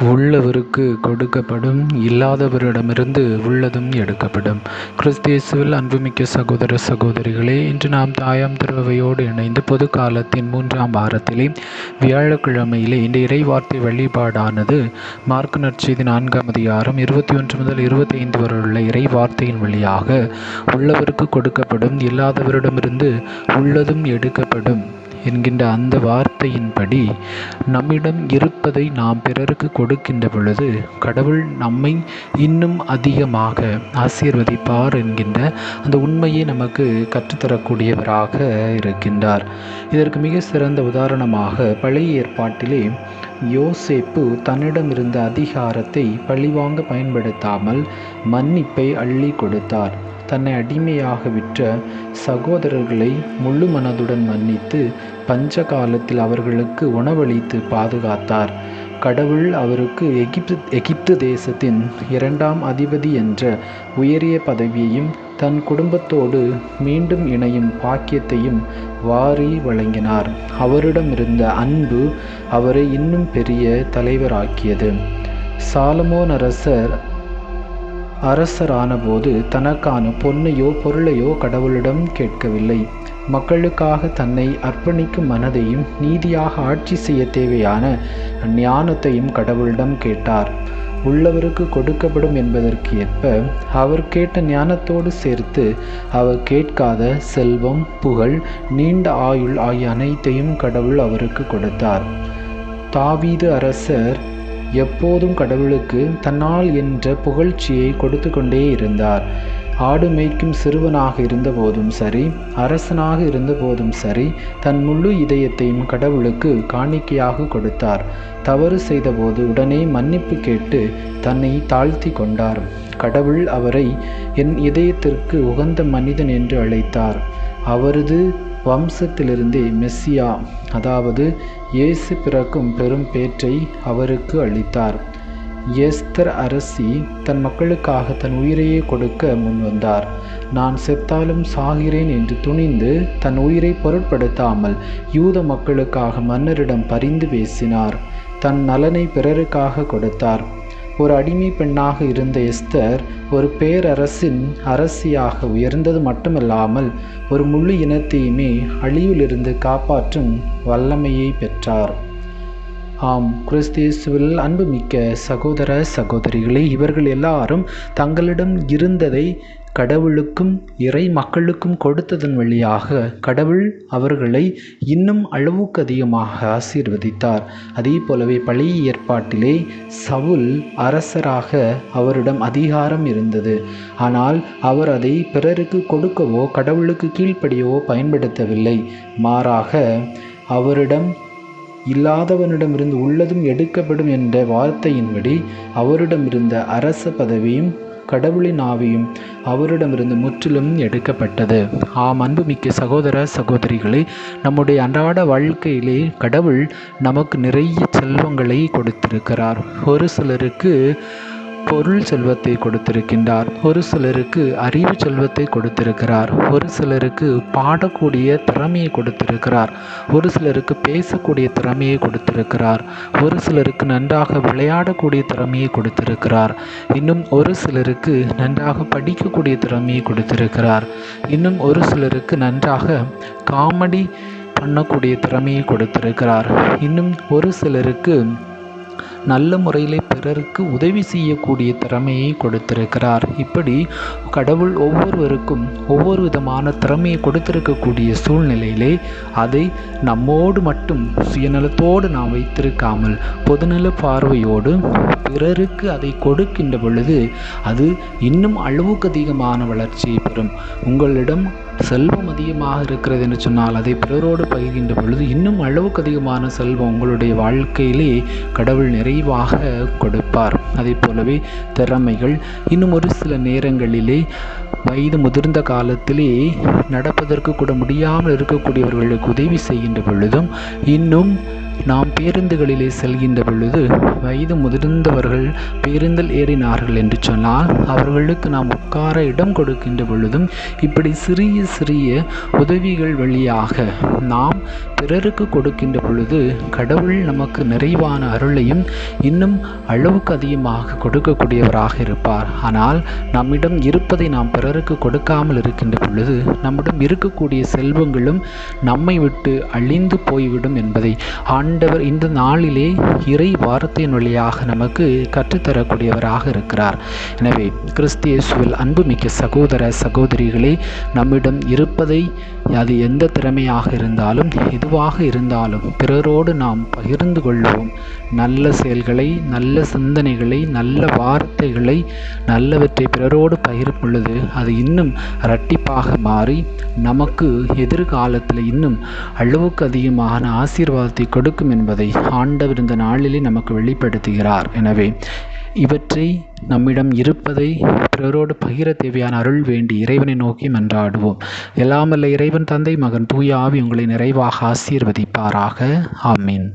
உள்ளவருக்கு கொடுக்கப்படும், இல்லாதவரிடமிருந்து உள்ளதும் எடுக்கப்படும். கிறிஸ்து-இயேசுவில் அன்புமிக்க சகோதர சகோதரிகளே, இன்று நாம் தாயாம் திருவையோடு இணைந்து பொது காலத்தின் 3ஆம் வாரத்திலே வியாழக்கிழமையிலே இந்த இறைவார்த்தை வழிபாடானது மார்க்கு நற்செய்தி 4ஆம் அதிகாரம் 21 முதல் 25 வரை உள்ள இறைவார்த்தையின் வழியாக உள்ளவருக்கு கொடுக்கப்படும், இல்லாதவரிடமிருந்து உள்ளதும் எடுக்கப்படும் என்கின்ற அந்த வார்த்தையின்படி நம்மிடம் இருப்பதை நாம் பிறருக்கு கொடுக்கின்ற பொழுது கடவுள் நம்மை இன்னும் அதிகமாக ஆசீர்வதிப்பார் என்கின்ற அந்த உண்மையை நமக்கு கற்றுத்தரக்கூடியவராக இருக்கின்றார். இதற்கு மிக சிறந்த உதாரணமாக பழைய ஏற்பாட்டிலே யோசேப்பு தன்னிடம் இருந்த அதிகாரத்தை பழிவாங்க பயன்படுத்தாமல் மன்னிப்பை அள்ளி கொடுத்தார். தன்னை அடிமையாக விற்ற சகோதரர்களை முழு மனதுடன் மன்னித்து பஞ்ச காலத்தில் அவர்களுக்கு உணவளித்து பாதுகாத்தார். கடவுள் அவருக்கு எகிப்து தேசத்தின் 2ஆம் அதிபதி என்ற உயரிய பதவியையும் தன் குடும்பத்தோடு மீண்டும் இணையும் பாக்கியத்தையும் வாரி வழங்கினார். அவரிடம் இருந்த அன்பு அவரை இன்னும் பெரிய தலைவராக்கியது. சாலமோன் அரசரான போது தனக்கான பொன்னையோ பொருளையோ கடவுளிடம் கேட்கவில்லை. மக்களுக்காக தன்னை அர்ப்பணிக்கும் மனதையும் நீதியாக ஆட்சி செய்ய தேவையான ஞானத்தையும் கடவுளிடம் கேட்டார். உள்ளவருக்கு கொடுக்கப்படும் என்பதற்கு ஏற்ப அவர் கேட்ட ஞானத்தோடு சேர்த்து அவர் கேட்காத செல்வம், புகழ், நீண்ட ஆயுள் ஆகிய அனைத்தையும் கடவுள் அவருக்கு கொடுத்தார். தாவீது அரசர் எப்போதும் கடவுளுக்கு தன்னால் என்ற புகழ்ச்சியை கொடுத்து கொண்டே இருந்தார். ஆடு மேய்க்கும் சிறுவனாக இருந்தபோதும் சரி, அரசனாக இருந்தபோதும் சரி, தன் முழு இதயத்தையும் கடவுளுக்கு காணிக்கையாக கொடுத்தார். தவறு செய்தபோது உடனே மன்னிப்பு கேட்டு தன்னை தாழ்த்தி கொண்டார். கடவுள் அவரை என் இதயத்திற்கு உகந்த மனிதன் என்று அழைத்தார். அவரது வம்சத்திலிருந்தே மெஸ்ஸியா, அதாவது இயேசு பிறக்கும் பெரும் பேற்றை அவருக்கு அளித்தார். எஸ்தர் அரசி தன் மக்களுக்காக தன் உயிரையே கொடுக்க முன்வந்தார். நான் செத்தாலும் சாகிறேன் என்று துணிந்து தன் உயிரை பொருட்படுத்தாமல் யூத மக்களுக்காக மன்னரிடம் பரிந்து பேசினார். தன் நலனை பிறருக்காக கொடுத்தார். ஒரு அடிமை பெண்ணாக இருந்த எஸ்தர் ஒரு பேரரசின் அரசியாக உயர்ந்தது மட்டுமல்லாமல் ஒரு முழு இனத்தையுமே அழிவிலிருந்து காப்பாற்றும் வல்லமையை பெற்றார். ஆம், கிறிஸ்து-இயேசுவில் அன்புமிக்க சகோதர சகோதரிகளே, இவர்கள் எல்லாரும் தங்களிடம் இருந்ததை கடவுளுக்கும் இறை மக்களுக்கும் கொடுத்ததன் வழியாக கடவுள் அவர்களை இன்னும் அளவுக்கு அதிகமாக ஆசீர்வதித்தார். அதே போலவே பழைய ஏற்பாட்டிலே சவுல் அரசராக அவரிடம் அதிகாரம் இருந்தது. ஆனால் அவர் அதை பிறருக்கு கொடுக்கவோ கடவுளுக்கு கீழ்ப்படியவோ பயன்படுத்தவில்லை. மாறாக அவரிடம் இல்லாதவனிடமிருந்து உள்ளதும் எடுக்கப்படும் என்ற வார்த்தையின்படி அவரிடமிருந்த அரச பதவியும் கடவுளின் ஆவியும் அவரிடமிருந்து முற்றிலும் எடுக்கப்பட்டது. ஆம், அன்புமிக்க சகோதர சகோதரிகளே, நம்முடைய அன்றாட வாழ்க்கையிலே கடவுள் நமக்கு நிறைய செல்வங்களை கொடுத்திருக்கிறார். ஒரு சிலருக்கு பொருள் செல்வத்தை கொடுத்திருக்கின்றார், ஒரு சிலருக்கு அறிவு செல்வத்தை கொடுத்திருக்கிறார், ஒரு சிலருக்கு பாடக்கூடிய திறமையை கொடுத்திருக்கிறார், ஒரு சிலருக்கு பேசக்கூடிய திறமையை கொடுத்திருக்கிறார், ஒரு சிலருக்கு நன்றாக விளையாடக்கூடிய திறமையை கொடுத்திருக்கிறார், இன்னும் ஒரு சிலருக்கு நன்றாக படிக்கக்கூடிய திறமையை கொடுத்திருக்கிறார், இன்னும் ஒரு சிலருக்கு நன்றாக காமெடி பண்ணக்கூடிய திறமையை கொடுத்திருக்கிறார், இன்னும் ஒரு சிலருக்கு நல்ல முறையில் பிறருக்கு உதவி செய்யக்கூடிய திறமையை கொடுத்திருக்கிறார். இப்படி கடவுள் ஒவ்வொருவருக்கும் ஒவ்வொரு விதமான திறமையை கொடுத்திருக்கக்கூடிய சூழ்நிலையிலே அதை நம்மோடு மட்டும் சுயநலத்தோடு நாம் வைத்திருக்காமல் பொதுநல பார்வையோடு பிறருக்கு அதை கொடுக்கின்ற பொழுது அது இன்னும் அளவுக்கு அதிகமான வளர்ச்சியை பெறும். உங்களிடம் செல்வம் அதிகமாக இருக்கிறது என்று சொன்னால் அதை பிறரோடு பகிர்கின்ற பொழுது இன்னும் அளவுக்கு அதிகமான செல்வம் உங்களுடைய வாழ்க்கையிலே கடவுள் நிறைவாக கொடுப்பார். அதே போலவே திறமைகள், இன்னும் ஒரு சில நேரங்களிலே வயது முதிர்ந்த காலத்திலே நடப்பதற்கு கூட முடியாமல் இருக்கக்கூடியவர்களுக்கு உதவி செய்கின்ற பொழுதும் இன்னும் நாம் பேருந்துகளிலே செல்கின்ற பொழுது வயது முதிர்ந்தவர்கள் பேருந்தில் ஏறினார்கள் என்று சொன்னால் அவர்களுக்கு நாம் உட்கார இடம் கொடுக்கின்ற பொழுதும் இப்படி சிறிய சிறிய உதவிகள் வழியாக நாம் பிறருக்கு கொடுக்கின்ற பொழுது கடவுள் நமக்கு நிறைவான அருளையும் இன்னும் அளவுக்கு அதிகமாக கொடுக்கக்கூடியவராக இருப்பார். ஆனால் நம்மிடம் இருப்பதை நாம் பிறருக்கு கொடுக்காமல் இருக்கின்ற பொழுது நம்மிடம் இருக்கக்கூடிய செல்வங்களும் நம்மை விட்டு அழிந்து போய்விடும் என்பதை ஆண்டவர் இந்த நாளிலே இறை வார்த்தையின் வழியாக நமக்கு கற்றுத்தரக்கூடியவராக இருக்கிறார். எனவே கிறிஸ்து இயேசுவில் அன்புமிக்க சகோதர சகோதரிகளே, நம்மிடம் இருப்பதை அது எந்த திறமையாக இருந்தாலும் எதுவாக இருந்தாலும் பிறரோடு நாம் பகிர்ந்து கொள்வோம். நல்ல செயல்களை, நல்ல சிந்தனைகளை, நல்ல வார்த்தைகளை, நல்லவற்றை பிறரோடு பகிரும் பொழுது அது இன்னும் இரட்டிப்பாக மாறி நமக்கு எதிர்காலத்தில் இன்னும் அளவுக்கு அதிகமான ஆசீர்வாதத்தை கொடுக்கும் என்பதை ஆண்டவர் இந்த நாளிலே நமக்கு வெளிப்படுத்துகிறார். எனவே இவற்றை நம்மிடம் இருப்பதை பிறரோடு பகிர தேவையான அருள் வேண்டி இறைவனை நோக்கி மன்றாடுவோம். எல்லாமல்ல இறைவன் தந்தை, மகன், தூய ஆவி உங்களை நிறைவாக ஆசீர்வதிப்பாராக. ஆமீன்.